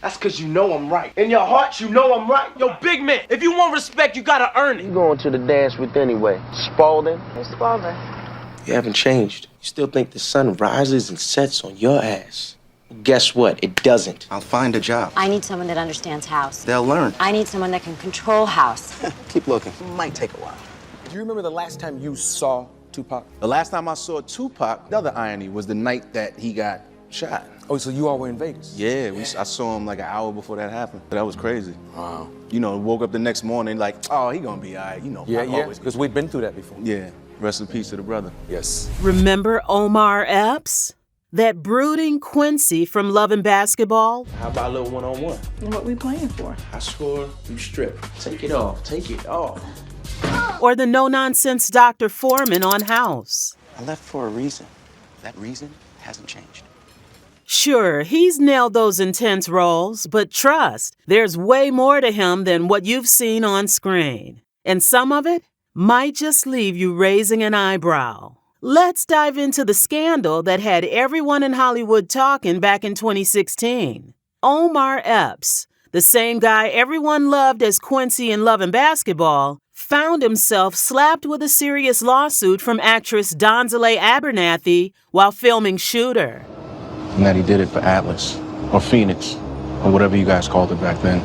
That's because you know I'm right. In your heart, you know I'm right. Yo, big man, if you want respect, you gotta earn it. You going to the dance with anyway? Spalding? Who's Spalding? You haven't changed. You still think the sun rises and sets on your ass. Guess what? It doesn't. I'll find a job. I need someone that understands house. They'll learn. I need someone that can control house. Keep looking. Might take a while. Do you remember the last time you saw Tupac? The last time I saw Tupac, the other irony was the night that he got shot. Oh, so you all were in Vegas? Yeah, I saw him like an hour before that happened. That was crazy. Wow. You know, woke up the next morning like, oh, he gonna be all right. You know, Yeah, because we've been through that before. Yeah, rest in peace to the brother. Yes. Remember OMAR EPPS? That brooding Quincy from Love and Basketball? How about a little one-on-one? What we playing for? I score, you strip. Take it off. Take it off. Or the no-nonsense Dr. Foreman on House? I left for a reason. That reason hasn't changed. Sure, he's nailed those intense roles, but trust, there's way more to him than what you've seen on screen. And some of it might just leave you raising an eyebrow. Let's dive into the scandal that had everyone in Hollywood talking back in 2016. OMAR EPPS, the same guy everyone loved as Quincy in Love and Basketball, found himself slapped with a serious lawsuit from actress Donzelle Abernathy while filming Shooter. And that he did it for Atlas, or Phoenix, or whatever you guys called it back then.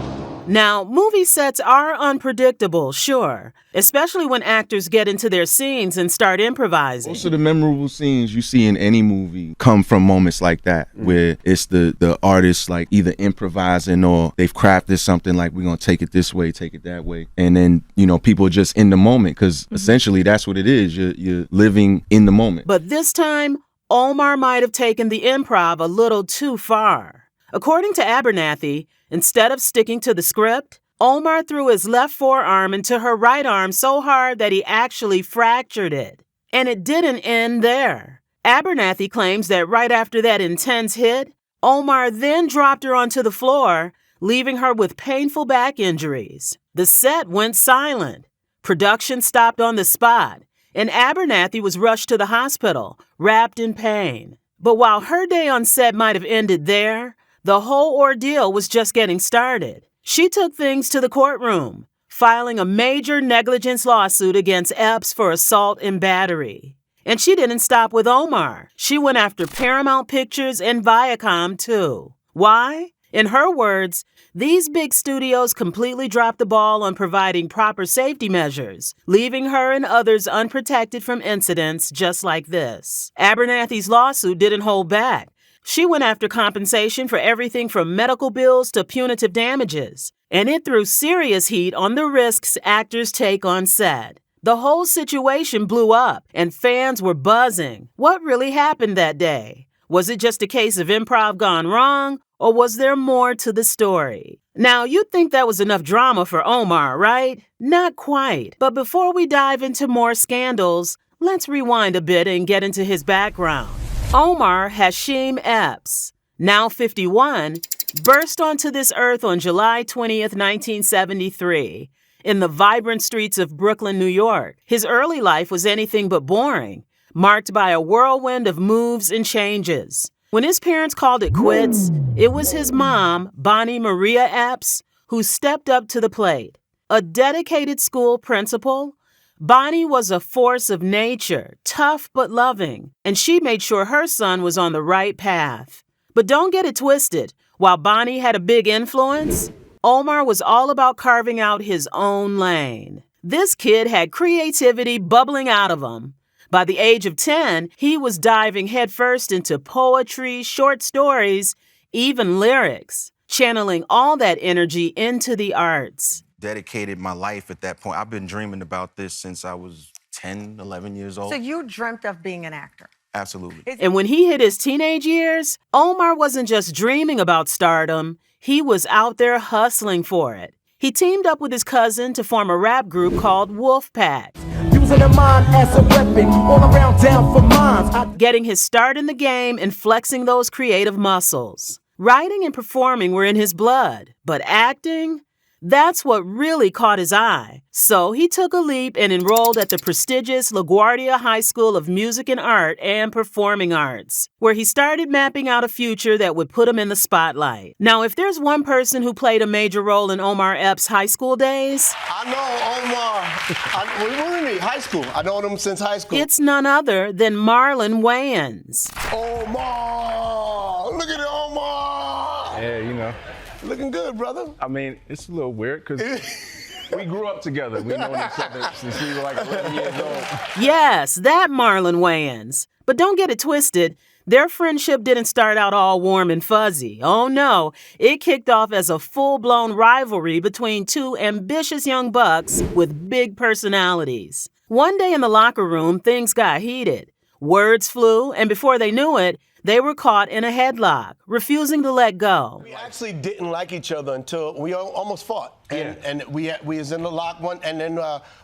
Now, movie sets are unpredictable, sure, especially when actors get into their scenes and start improvising. Most of the memorable scenes you see in any movie come from moments like that, where it's the artists like either improvising or they've crafted something like, we're gonna take it this way, take it that way. And then, you know, people are just in the moment, because essentially that's what it is. You're living in the moment. But this time, OMAR might have taken the improv a little too far. According to Abernathy, instead of sticking to the script, OMAR threw his left forearm into her right arm so hard that he actually fractured it. And it didn't end there. Abernathy claims that right after that intense hit, OMAR then dropped her onto the floor, leaving her with painful back injuries. The set went silent. Production stopped on the spot, and Abernathy was rushed to the hospital, wrapped in pain. But while her day on set might have ended there, the whole ordeal was just getting started. She took things to the courtroom, filing a major negligence lawsuit against EPPS for assault and battery. And she didn't stop with OMAR. She went after Paramount Pictures and Viacom, too. Why? In her words, these big studios completely dropped the ball on providing proper safety measures, leaving her and others unprotected from incidents just like this. Abernathy's lawsuit didn't hold back. She went after compensation for everything from medical bills to punitive damages, and it threw serious heat on the risks actors take on set. The whole situation blew up, and fans were buzzing. What really happened that day? Was it just a case of improv gone wrong, or was there more to the story? Now, you'd think that was enough drama for OMAR, right? Not quite. But before we dive into more scandals, let's rewind a bit and get into his background. OMAR Hashim EPPS, now 51, burst onto this earth on July 20th, 1973, in the vibrant streets of Brooklyn, New York. His early life was anything but boring, marked by a whirlwind of moves and changes. When his parents called it quits, it was his mom, Bonnie Maria EPPS, who stepped up to the plate. A dedicated school principal, Bonnie was a force of nature, tough but loving, and she made sure her son was on the right path. But don't get it twisted. While Bonnie had a big influence, OMAR was all about carving out his own lane. This kid had creativity bubbling out of him. By the age of 10, he was diving headfirst into poetry, short stories, even lyrics, channeling all that energy into the arts. Dedicated my life at that point. I've been dreaming about this since I was 10, 11 years old. So you dreamt of being an actor? Absolutely. And when he hit his teenage years, OMAR wasn't just dreaming about stardom, he was out there hustling for it. He teamed up with his cousin to form a rap group called Wolfpack. Using a mind as a weapon, all around down for mines. Getting his start in the game and flexing those creative muscles. Writing and performing were in his blood, but acting? That's what really caught his eye. So he took a leap and enrolled at the prestigious LaGuardia High School of Music and Art and Performing Arts, where he started mapping out a future that would put him in the spotlight. Now, if there's one person who played a major role in Omar Epps' high school days, I know Omar. What do you mean, high school? I know him since high school. it's none other than Marlon Wayans. Omar! Look at it, Omar! Yeah, you know. Looking good, brother. I mean, it's a little weird because we grew up together. We've known each other since we were like 11 years old. Yes, that Marlon Wayans. But don't get it twisted. Their friendship didn't start out all warm and fuzzy. Oh no, it kicked off as a full-blown rivalry between two ambitious young bucks with big personalities. One day in the locker room, things got heated. Words flew, and before they knew it, they were caught in a headlock, refusing to let go. We actually didn't like each other until we almost fought. And we was in the lock one, and then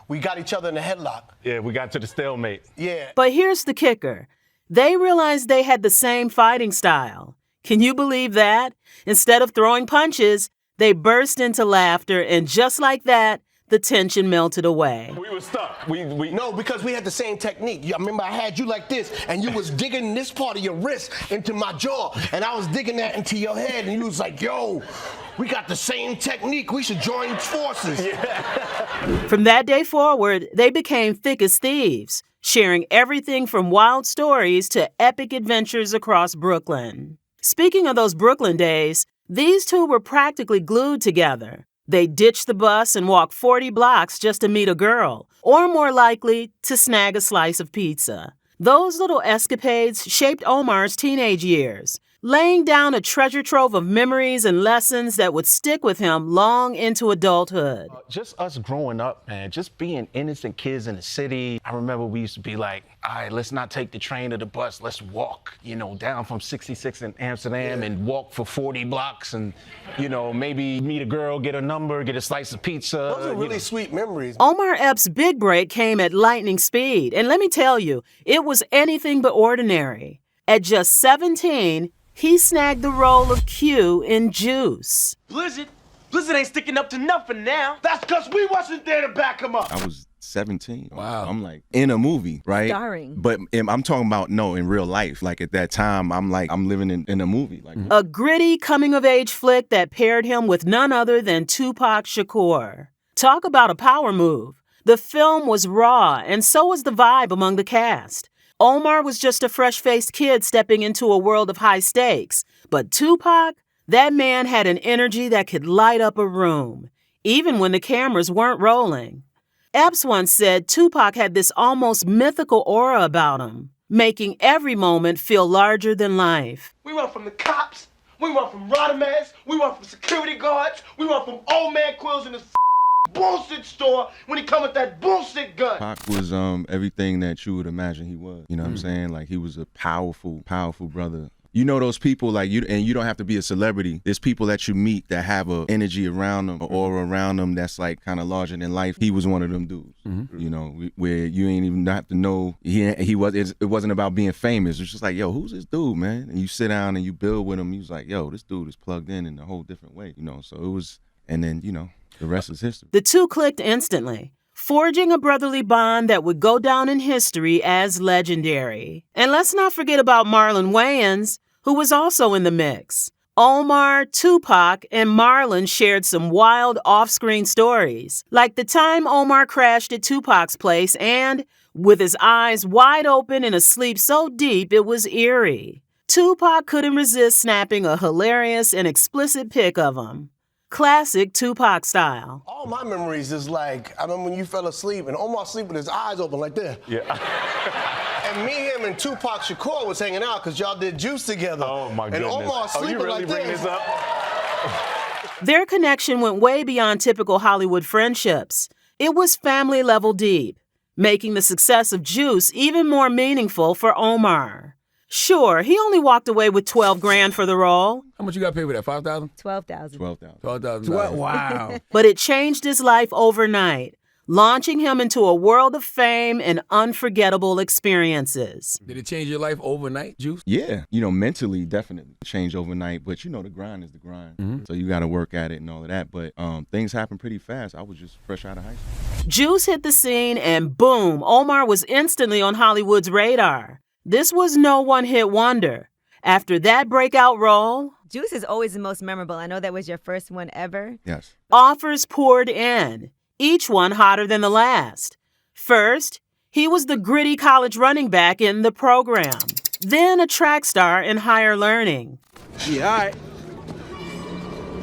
we got each other in the headlock. Yeah, we got to the stalemate. Yeah. But here's the kicker. They realized they had the same fighting style. Can you believe that? Instead of throwing punches, they burst into laughter, and just like that, the tension melted away. We were stuck. No, because we had the same technique. I remember I had you like this, and you was digging this part of your wrist into my jaw, and I was digging that into your head, and you was like, yo, we got the same technique. We should join forces. Yeah. From that day forward, they became thick as thieves, sharing everything from wild stories to epic adventures across Brooklyn. Speaking of those Brooklyn days, these two were practically glued together. They ditched the bus and walked 40 blocks just to meet a girl, or more likely, to snag a slice of pizza. Those little escapades shaped Omar's teenage years, laying down a treasure trove of memories and lessons that would stick with him long into adulthood. Just us growing up, man, just being innocent kids in the city. I remember we used to be like, all right, let's not take the train or the bus. Let's walk, down from 66 in Amsterdam and walk for 40 blocks and, maybe meet a girl, get a number, get a slice of pizza. Those are really sweet memories. Omar Epps' big break came at lightning speed. And let me tell you, it was anything but ordinary. At just 17, he snagged the role of Q in Juice. Blizzard ain't sticking up to nothing now. That's because we wasn't there to back him up. I was 17. Wow. I'm like in a movie, right? Starring. But I'm talking about, in real life. Like at that time, I'm living in a movie. Like A gritty coming-of-age flick that paired him with none other than Tupac Shakur. Talk about a power move. The film was raw, and so was the vibe among the cast. Omar was just a fresh-faced kid stepping into a world of high stakes. But Tupac, that man had an energy that could light up a room, even when the cameras weren't rolling. Epps once said Tupac had this almost mythical aura about him, making every moment feel larger than life. We run from the cops, we run from Rodamans, we run from security guards, we run from old man Quills in the bullshit store when he come with that bullshit gun. Pac was everything that you would imagine he was. You know what I'm saying? Like he was a powerful, powerful brother. You know those people like you, and you don't have to be a celebrity. There's people that you meet that have a energy around them, an aura around them that's like kind of larger than life. He was one of them dudes. Where you ain't even have to know he was. It wasn't about being famous. It's just like, yo, who's this dude, man? And you sit down and you build with him. He was like, yo, this dude is plugged in a whole different way. So it was, and then the rest is history. The two clicked instantly, forging a brotherly bond that would go down in history as legendary. And let's not forget about Marlon Wayans, who was also in the mix. Omar, Tupac, and Marlon shared some wild off-screen stories, like the time Omar crashed at Tupac's place and, with his eyes wide open and a sleep so deep it was eerie, Tupac couldn't resist snapping a hilarious and explicit pic of him. Classic Tupac style. All my memories is like, I remember when you fell asleep and Omar sleep with his eyes open like that. Yeah. And me, him, and Tupac Shakur was hanging out because y'all did Juice together. Oh, my goodness. And Omar sleeping you really like bring this. this up? Their connection went way beyond typical Hollywood friendships. It was family level deep, making the success of Juice even more meaningful for Omar. Sure, he only walked away with $12,000 for the role. How much you got paid for that? $5,000? $12,000. $12,000. $12,000. Wow. But it changed his life overnight, launching him into a world of fame and unforgettable experiences. Did it change your life overnight, Juice? Yeah, mentally, definitely change overnight. But the grind is the grind. So you got to work at it and all of that. But things happen pretty fast. I was just fresh out of high school. Juice hit the scene and boom, Omar was instantly on Hollywood's radar. This was no one-hit wonder. After that breakout role, Juice is always the most memorable. I know that was your first one ever. Yes. Offers poured in, each one hotter than the last. First, he was the gritty college running back in The Program. Then a track star in Higher Learning. Yeah, all right.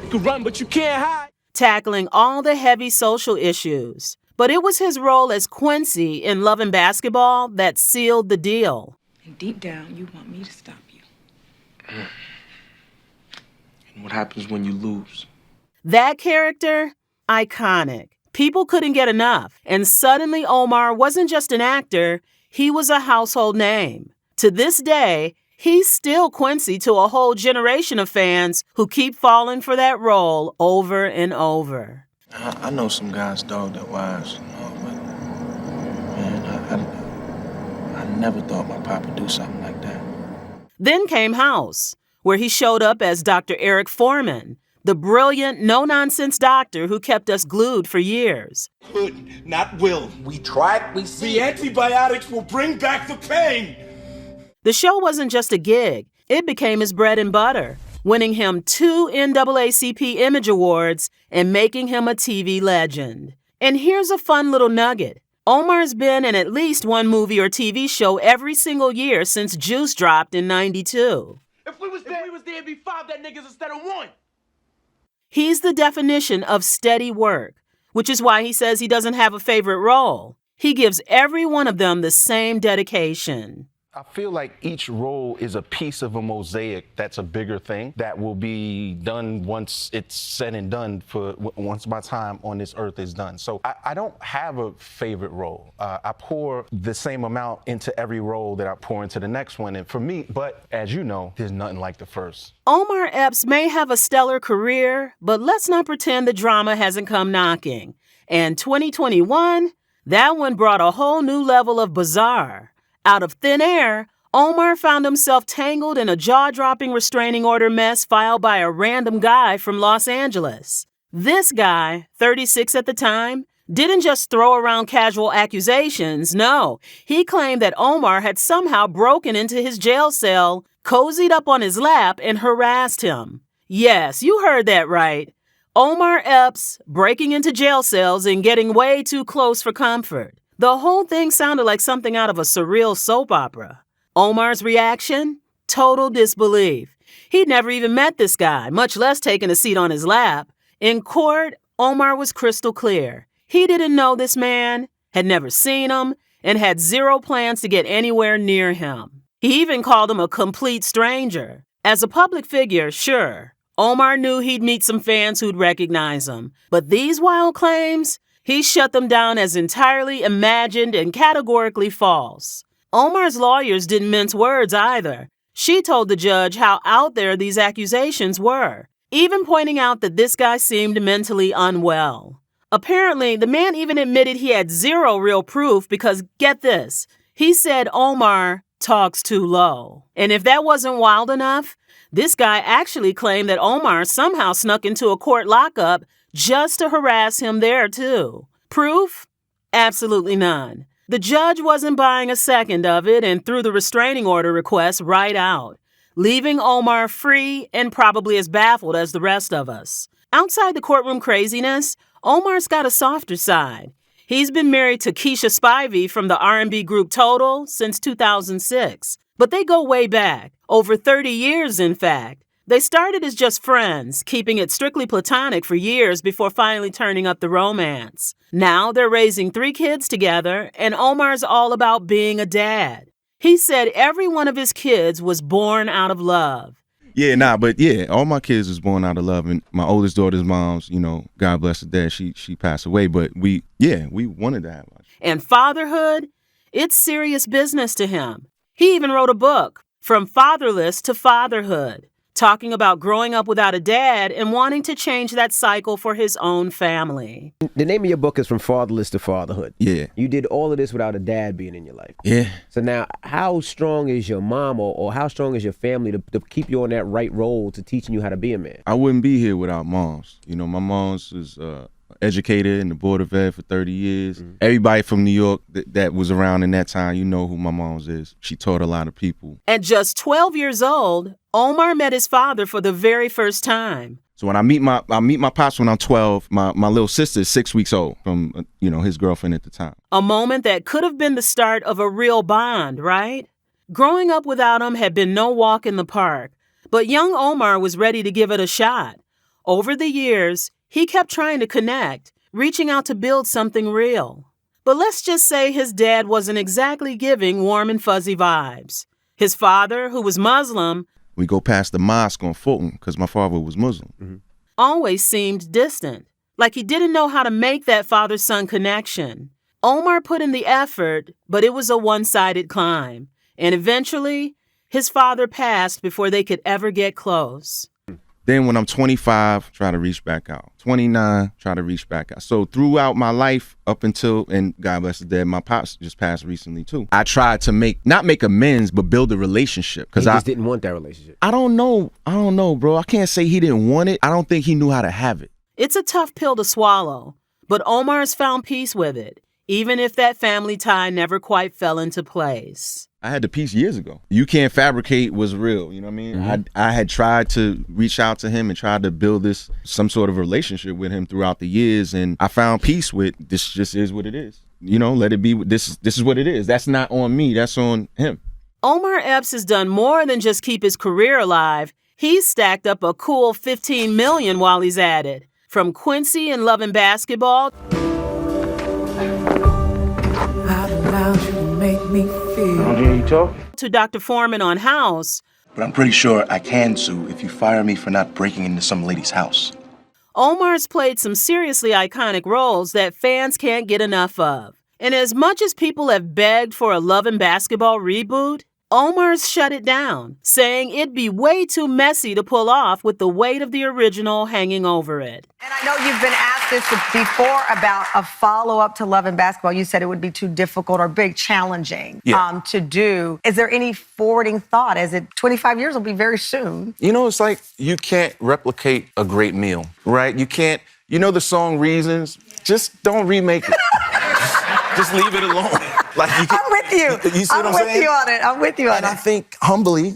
You can run, but you can't hide. Tackling all the heavy social issues. But it was his role as Quincy in Love and Basketball that sealed the deal. And deep down, you want me to stop you. And what happens when you lose? That character, iconic. People couldn't get enough. And suddenly Omar wasn't just an actor, he was a household name. To this day, he's still Quincy to a whole generation of fans who keep falling for that role over and over. I know some guys dog their wives, but man, I never thought my papa would do something like that. Then came House, where he showed up as Dr. Eric Foreman, the brilliant, no-nonsense doctor who kept us glued for years. Could, not will. We tried, we see. The antibiotics will bring back the pain. The show wasn't just a gig. It became his bread and butter, winning him 2 NAACP Image Awards and making him a TV legend. And here's a fun little nugget. Omar's been in at least one movie or TV show every single year since Juice dropped in '92. If we was there, it'd be 5 dead niggas instead of 1. He's the definition of steady work, which is why he says he doesn't have a favorite role. He gives every one of them the same dedication. I feel like each role is a piece of a mosaic that's a bigger thing that will be done once it's said and done, once my time on this earth is done. So I don't have a favorite role. I pour the same amount into every role that I pour into the next one. And for me, but as you know, there's nothing like the first. OMAR EPPS may have a stellar career, but let's not pretend the drama hasn't come knocking. And 2021, that one brought a whole new level of bizarre. Out of thin air, Omar found himself tangled in a jaw-dropping restraining order mess filed by a random guy from Los Angeles. This guy, 36 at the time, didn't just throw around casual accusations. No, he claimed that Omar had somehow broken into his jail cell, cozied up on his lap, and harassed him. Yes, you heard that right. OMAR EPPS breaking into jail cells and getting way too close for comfort. The whole thing sounded like something out of a surreal soap opera. Omar's reaction? Total disbelief. He'd never even met this guy, much less taken a seat on his lap. In court, Omar was crystal clear. He didn't know this man, had never seen him, and had zero plans to get anywhere near him. He even called him a complete stranger. As a public figure, sure, Omar knew he'd meet some fans who'd recognize him. But these wild claims? He shut them down as entirely imagined and categorically false. Omar's lawyers didn't mince words either. She told the judge how out there these accusations were, even pointing out that this guy seemed mentally unwell. Apparently, the man even admitted he had zero real proof because, get this, he said Omar talks too low. And if that wasn't wild enough, this guy actually claimed that Omar somehow snuck into a court lockup just to harass him there, too. Proof? Absolutely none. The judge wasn't buying a second of it and threw the restraining order request right out, leaving Omar free and probably as baffled as the rest of us. Outside the courtroom craziness, Omar's got a softer side. He's been married to Keisha Spivey from the R&B group Total since 2006. But they go way back, over 30 years, in fact. They started as just friends, keeping it strictly platonic for years before finally turning up the romance. Now they're raising 3 kids together, and Omar's all about being a dad. He said every one of his kids was born out of love. All my kids was born out of love, and my oldest daughter's mom's, God bless her dad, she passed away, but we wanted to have one. And fatherhood? It's serious business to him. He even wrote a book, From Fatherless to Fatherhood. talking about growing up without a dad and wanting to change that cycle for his own family. The name of your book is From Fatherless to Fatherhood. Yeah. You did all of this without a dad being in your life. Yeah. So now, how strong is your mom or how strong is your family to keep you on that right road to teaching you how to be a man? I wouldn't be here without moms. You know, my mom's is educated in the Board of Ed for 30 years. Mm-hmm. Everybody from New York that was around in that time, you know who my mom's is. She taught a lot of people. At just 12 years old, Omar met his father for the very first time. So when I meet my pops when I'm 12, my little sister is 6 weeks old from, his girlfriend at the time. A moment that could have been the start of a real bond, right? Growing up without him had been no walk in the park, but young Omar was ready to give it a shot. Over the years, he kept trying to connect, reaching out to build something real. But let's just say his dad wasn't exactly giving warm and fuzzy vibes. His father, who was Muslim, We go past the mosque on Fulton because my father was Muslim. always seemed distant, like he didn't know how to make that father-son connection. Omar put in the effort, but it was a one-sided climb. And eventually, his father passed before they could ever get close. Then when I'm 25, try to reach back out. 29, try to reach back out. So throughout my life up until, and God bless his dead, my pops just passed recently too. I tried to not make amends, but build a relationship. He just didn't want that relationship. I don't know, bro. I can't say he didn't want it. I don't think he knew how to have it. It's a tough pill to swallow, but Omar's found peace with it, even if that family tie never quite fell into place. I had the peace years ago. You can't fabricate what's real, you know what I mean? I had tried to reach out to him and tried to build some sort of relationship with him throughout the years, and I found peace with this just is what it is. Let it be, this is what it is. That's not on me, that's on him. OMAR EPPS has done more than just keep his career alive. He's stacked up a cool $15 million while he's at it. From Quincy and Love and Basketball Make me feel. I don't hear you talk. to Dr. Foreman on House, But I'm pretty sure I can sue if you fire me for not breaking into some lady's house. Omar's played some seriously iconic roles that fans can't get enough of. And as much as people have begged for a Love and Basketball reboot, Omar's shut it down, saying it'd be way too messy to pull off with the weight of the original hanging over it. And I know you've been asked this before about a follow-up to Love and Basketball. You said it would be too difficult or big, challenging to do. Is there any forwarding thought? As 25 years will be very soon. It's like you can't replicate a great meal, right? You can't, the song Reasons, just don't remake it. Just leave it alone. I'm with you. You see what I'm saying? I'm with you on it. I think, humbly,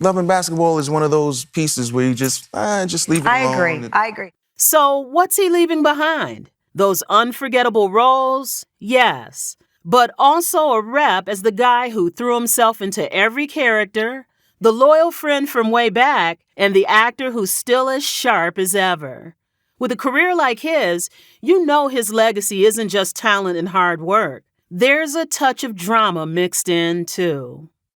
Love and Basketball is one of those pieces where you just leave it alone. I agree. So what's he leaving behind? Those unforgettable roles? Yes. But also a rep as the guy who threw himself into every character, the loyal friend from way back, and the actor who's still as sharp as ever. With a career like his, his legacy isn't just talent and hard work. There's a touch of drama mixed in, too.